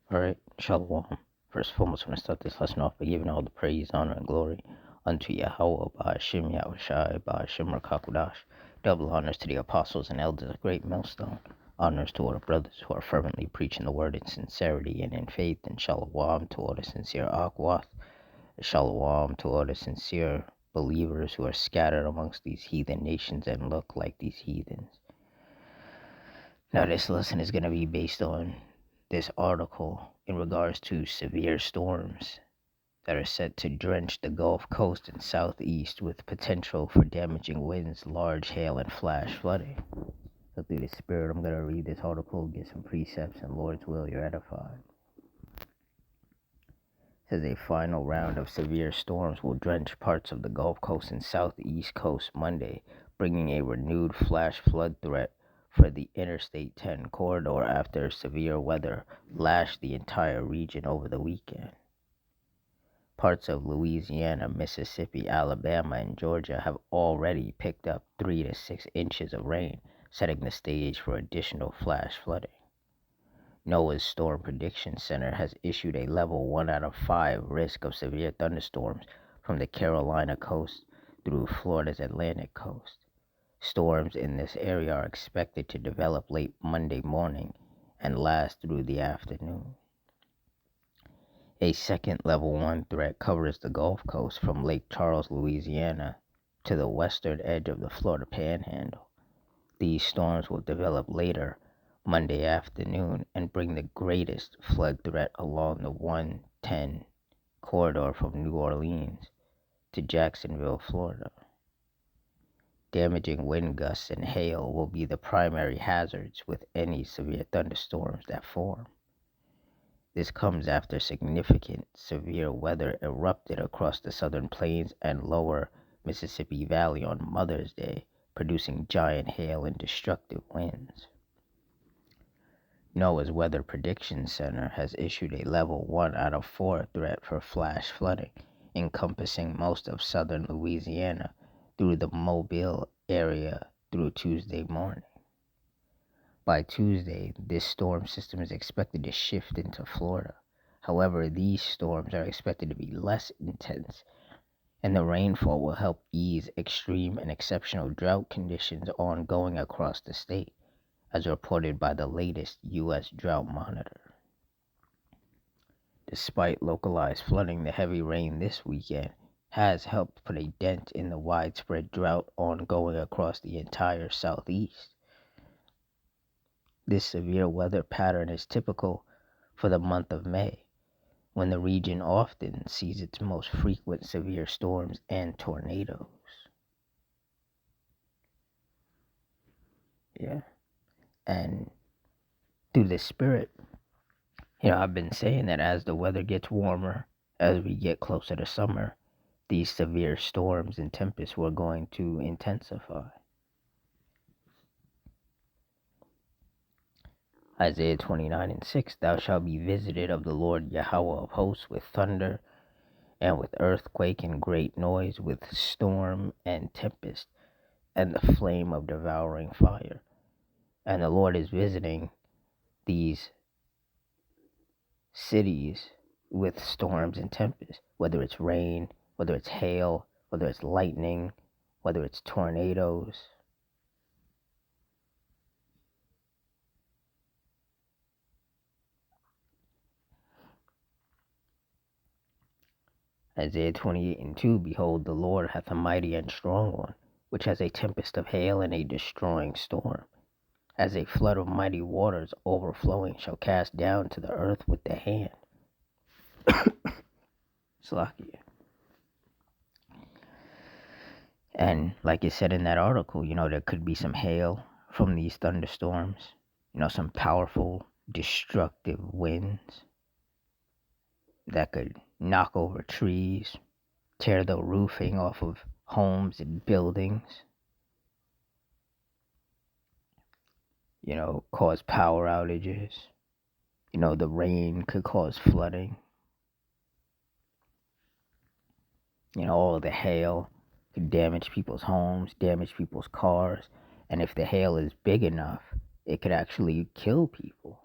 Alright, Shalom. First and foremost, I'm going to start this lesson off by giving all the praise, honor, and glory unto Yahweh, by Hashem Yahushai, by Hashem Rakakudash. Double honors to the apostles and elders of Great Millstone. Honors to all the brothers who are fervently preaching the word in sincerity and in faith. And Shalom to all the sincere Akwath. Shalom to all the sincere believers who are scattered amongst these heathen nations and look like these heathens. Now, this lesson is going to be based on this article in regards to severe storms that are set to drench the Gulf Coast and Southeast with potential for damaging winds, large hail, and flash flooding. So through the Spirit, I'm going to read this article, get some precepts, and Lord's will, you're edified. It says a final round of severe storms will drench parts of the Gulf Coast and Southeast Coast Monday, bringing a renewed flash flood threat for the Interstate 10 corridor after severe weather lashed the entire region over the weekend. Parts of Louisiana, Mississippi, Alabama, and Georgia have already picked up 3 to 6 inches of rain, setting the stage for additional flash flooding. NOAA's Storm Prediction Center has issued a level 1 out of 5 risk of severe thunderstorms from the Carolina coast through Florida's Atlantic coast. Storms in this area are expected to develop late Monday morning and last through the afternoon. A second level 1 threat covers the Gulf Coast from Lake Charles, Louisiana, to the western edge of the Florida Panhandle. These storms will develop later Monday afternoon and bring the greatest flood threat along the 110 corridor from New Orleans to Jacksonville, Florida. Damaging wind gusts and hail will be the primary hazards with any severe thunderstorms that form. This comes after significant severe weather erupted across the southern plains and lower Mississippi Valley on Mother's Day, producing giant hail and destructive winds. NOAA's Weather Prediction Center has issued a level 1 out of 4 threat for flash flooding, encompassing most of southern Louisiana through the Mobile area through Tuesday morning. By Tuesday, this storm system is expected to shift into Florida. However, these storms are expected to be less intense, and the rainfall will help ease extreme and exceptional drought conditions ongoing across the state, as reported by the latest U.S. Drought Monitor. Despite localized flooding, the heavy rain this weekend has helped put a dent in the widespread drought ongoing across the entire Southeast. This severe weather pattern is typical for the month of May, when the region often sees its most frequent severe storms and tornadoes. Yeah. And through the Spirit, I've been saying that as the weather gets warmer, as we get closer to summer, these severe storms and tempests were going to intensify. Isaiah 29:6, thou shalt be visited of the Lord Yahweh of hosts with thunder and with earthquake and great noise, with storm and tempest and the flame of devouring fire. And the Lord is visiting these cities with storms and tempests, whether it's rain, whether it's hail, whether it's lightning, whether it's tornadoes. Isaiah 28:2, behold, the Lord hath a mighty and strong one, which has a tempest of hail and a destroying storm. As a flood of mighty waters overflowing shall cast down to the earth with the hand. Slakia. And like it said in that article, there could be some hail from these thunderstorms, some powerful, destructive winds that could knock over trees, tear the roofing off of homes and buildings, cause power outages. The rain could cause flooding. All the hail could damage people's homes, damage people's cars. And if the hail is big enough, it could actually kill people.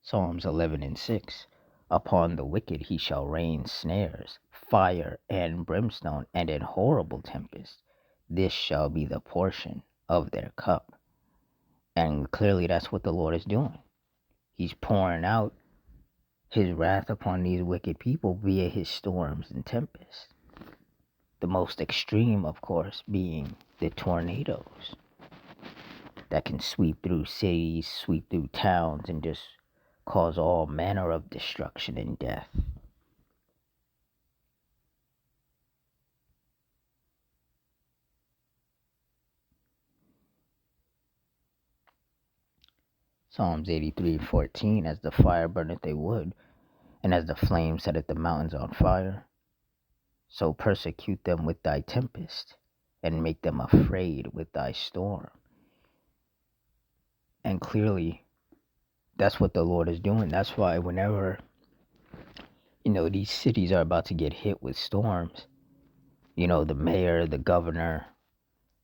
Psalms 11 and 6. Upon the wicked he shall rain snares, fire and brimstone, and in horrible tempest. This shall be the portion of their cup. And clearly that's what the Lord is doing. He's pouring out his wrath upon these wicked people via his storms and tempests. The most extreme, of course, being the tornadoes that can sweep through cities, sweep through towns, and just cause all manner of destruction and death. Psalms 83:14. As the fire burneth a wood, and as the flame setteth the mountains on fire, so persecute them with thy tempest, and make them afraid with thy storm. And clearly, that's what the Lord is doing. That's why whenever, these cities are about to get hit with storms, the mayor, the governor,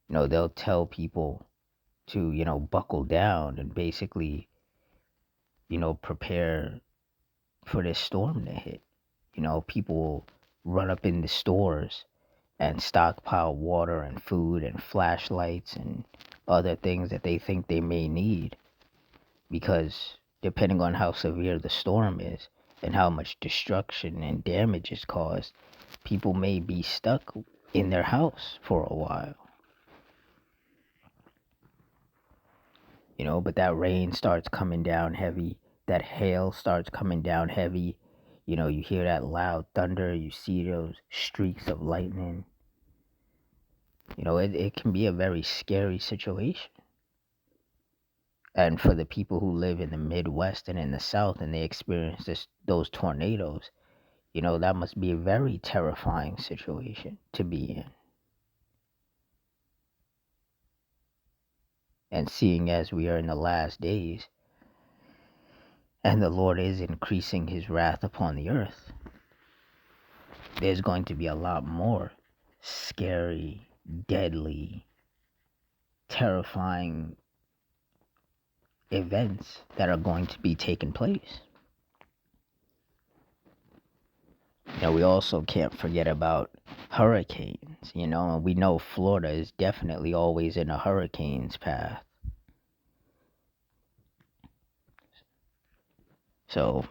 they'll tell people to, buckle down and basically, prepare for this storm to hit. People will run up in the stores and stockpile water and food and flashlights and other things that they think they may need, because depending on how severe the storm is and how much destruction and damage is caused, people may be stuck in their house for a while. But that rain starts coming down heavy, that hail starts coming down heavy. You hear that loud thunder, you see those streaks of lightning. It can be a very scary situation. And for the people who live in the Midwest and in the South and they experience those tornadoes, that must be a very terrifying situation to be in. And seeing as we are in the last days, and the Lord is increasing his wrath upon the earth, there's going to be a lot more scary, deadly, terrifying events that are going to be taking place. We also can't forget about hurricanes, and we know Florida is definitely always in a hurricane's path. So,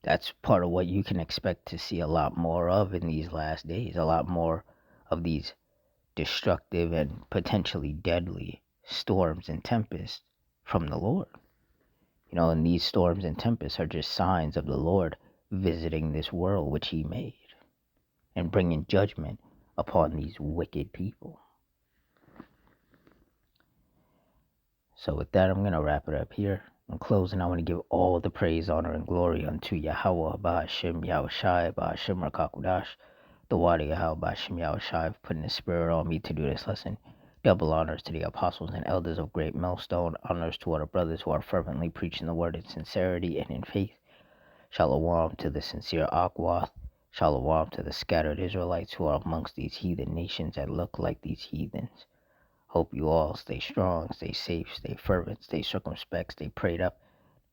that's part of what you can expect to see a lot more of in these last days. A lot more of these destructive and potentially deadly storms and tempests from the Lord. And these storms and tempests are just signs of the Lord visiting this world which he made and bringing judgment upon these wicked people. So with that, I'm going to wrap it up here. In closing, I want to give all the praise, honor, and glory unto Yahweh, Ba'ashem, Yahushai, Ba'ashem, Rakakudash, the Wadi Yahweh, Ba'ashem, Yahushai, for putting the spirit on me to do this lesson. Double honors to the apostles and elders of Great Millstone. Honors to our brothers who are fervently preaching the word in sincerity and in faith. Shalom to the sincere Akwath. Shalom to the scattered Israelites who are amongst these heathen nations that look like these heathens. Hope you all stay strong, stay safe, stay fervent, stay circumspect, stay prayed up.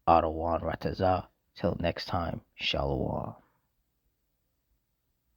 Adawan Ratazah. Till next time, Shalom.